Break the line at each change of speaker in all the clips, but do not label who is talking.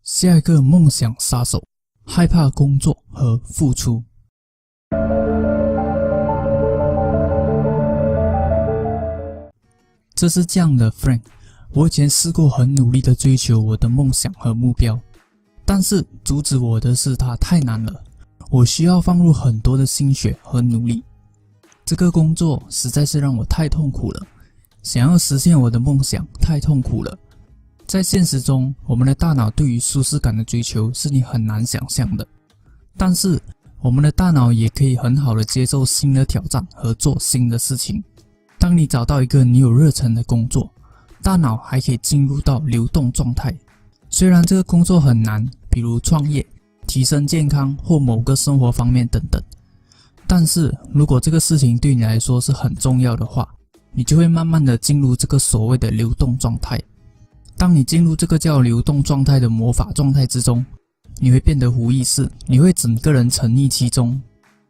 下一个梦想杀手，害怕工作和付出。这是这样的 Frank， 我以前试过很努力的追求我的梦想和目标，但是阻止我的是它太难了，我需要放入很多的心血和努力。这个工作实在是让我太痛苦了，想要实现我的梦想太痛苦了。在现实中，我们的大脑对于舒适感的追求是你很难想象的，但是我们的大脑也可以很好的接受新的挑战和做新的事情。当你找到一个你有热忱的工作，大脑还可以进入到流动状态。虽然这个工作很难，比如创业、提升健康或某个生活方面等等，但是如果这个事情对你来说是很重要的话，你就会慢慢的进入这个所谓的流动状态。当你进入这个叫流动状态的魔法状态之中，你会变得无意识，你会整个人沉溺其中。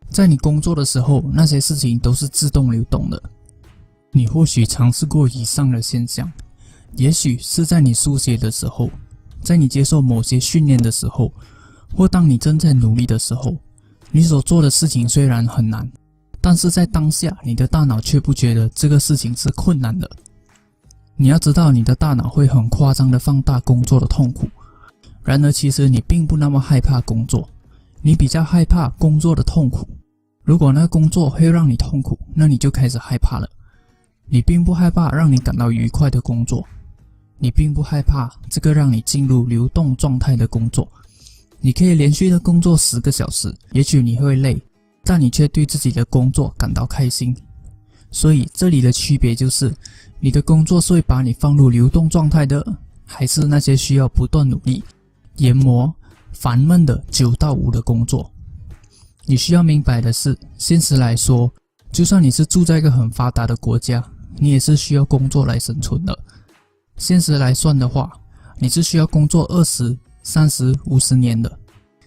在你工作的时候，那些事情都是自动流动的。你或许尝试过以上的现象，也许是在你书写的时候，在你接受某些训练的时候，或当你正在努力的时候，你所做的事情虽然很难，但是在当下你的大脑却不觉得这个事情是困难的。你要知道，你的大脑会很夸张地放大工作的痛苦，然而其实你并不那么害怕工作，你比较害怕工作的痛苦。如果那个工作会让你痛苦，那你就开始害怕了。你并不害怕让你感到愉快的工作，你并不害怕这个让你进入流动状态的工作。你可以连续的工作10个小时，也许你会累，但你却对自己的工作感到开心。所以这里的区别就是，你的工作是会把你放入流动状态的，还是那些需要不断努力、研磨、烦闷的9到5的工作。你需要明白的是，现实来说，就算你是住在一个很发达的国家，你也是需要工作来生存的。现实来算的话，你是需要工作20、30、50年的，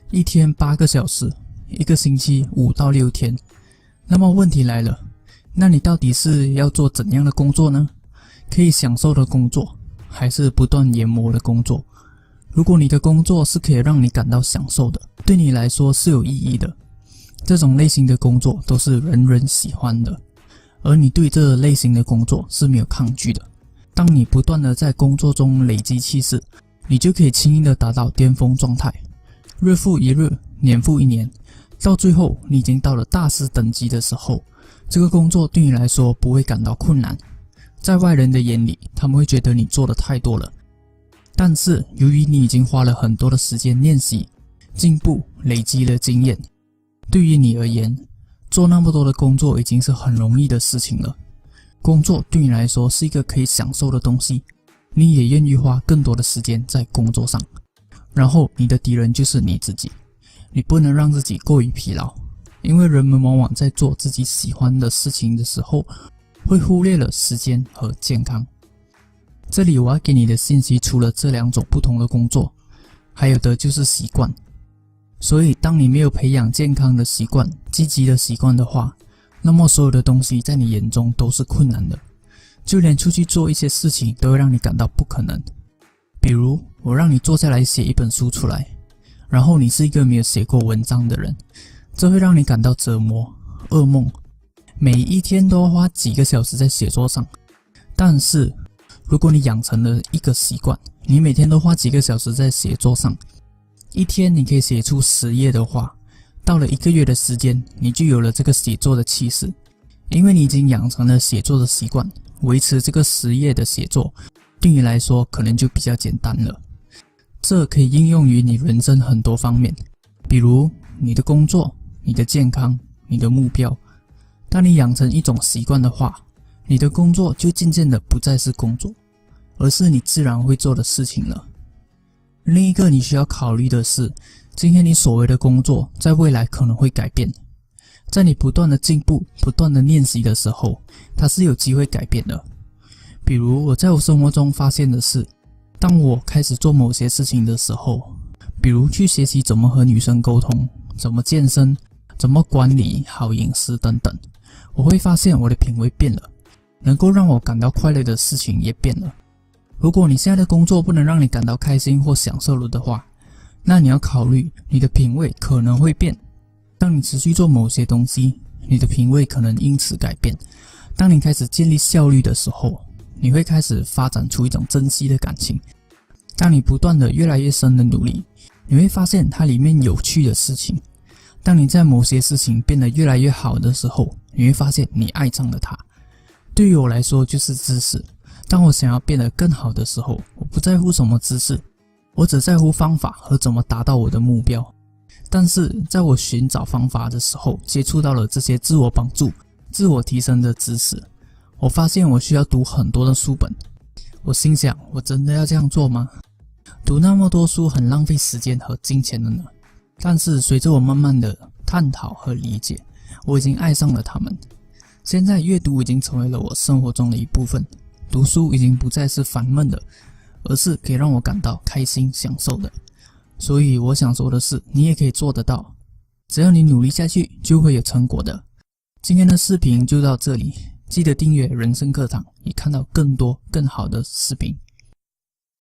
一天8个小时，一个星期5到6天。那么问题来了，那你到底是要做怎样的工作呢？可以享受的工作，还是不断研磨的工作？如果你的工作是可以让你感到享受的，对你来说是有意义的，这种类型的工作都是人人喜欢的，而你对这类型的工作是没有抗拒的。当你不断的在工作中累积气势，你就可以轻易的达到巅峰状态，日复一日，年复一年，到最后你已经到了大师等级的时候，这个工作对你来说不会感到困难。在外人的眼里，他们会觉得你做的太多了，但是由于你已经花了很多的时间练习、进步、累积了经验，对于你而言，做那么多的工作已经是很容易的事情了。工作对你来说是一个可以享受的东西，你也愿意花更多的时间在工作上。然后你的敌人就是你自己，你不能让自己过于疲劳，因为人们往往在做自己喜欢的事情的时候，会忽略了时间和健康。这里我要给你的信息，除了这2种不同的工作，还有的就是习惯。所以当你没有培养健康的习惯、积极的习惯的话，那么所有的东西在你眼中都是困难的，就连出去做一些事情都会让你感到不可能。比如我让你坐下来写一本书出来，然后你是一个没有写过文章的人，这会让你感到折磨、噩梦，每一天都要花几个小时在写作上。但是如果你养成了一个习惯，你每天都花几个小时在写作上，一天你可以写出10页的话，到了1个月的时间，你就有了这个写作的气势，因为你已经养成了写作的习惯。维持这个10页的写作，对你来说可能就比较简单了。这可以应用于你人生很多方面，比如你的工作、你的健康、你的目标。当你养成一种习惯的话，你的工作就渐渐的不再是工作，而是你自然会做的事情了。另一个你需要考虑的是，今天你所谓的工作在未来可能会改变。在你不断的进步、不断的练习的时候，它是有机会改变的。比如我在我生活中发现的是，当我开始做某些事情的时候，比如去学习怎么和女生沟通、怎么健身、怎么管理好饮食等等，我会发现我的品味变了，能够让我感到快乐的事情也变了。如果你现在的工作不能让你感到开心或享受了的话，那你要考虑你的品味可能会变。当你持续做某些东西，你的品味可能因此改变。当你开始建立效率的时候，你会开始发展出一种珍惜的感情。当你不断的越来越深的努力，你会发现它里面有趣的事情。当你在某些事情变得越来越好的时候，你会发现你爱上了它。对于我来说就是知识。当我想要变得更好的时候，我不在乎什么知识，我只在乎方法和怎么达到我的目标。但是在我寻找方法的时候，接触到了这些自我帮助、自我提升的知识，我发现我需要读很多的书本。我心想，我真的要这样做吗？读那么多书很浪费时间和金钱的呢。但是随着我慢慢的探讨和理解，我已经爱上了它们。现在阅读已经成为了我生活中的一部分，读书已经不再是烦闷的，而是可以让我感到开心享受的。所以我想说的是，你也可以做得到，只要你努力下去就会有成果的。今天的视频就到这里，记得订阅人生课堂，也看到更多更好的视频。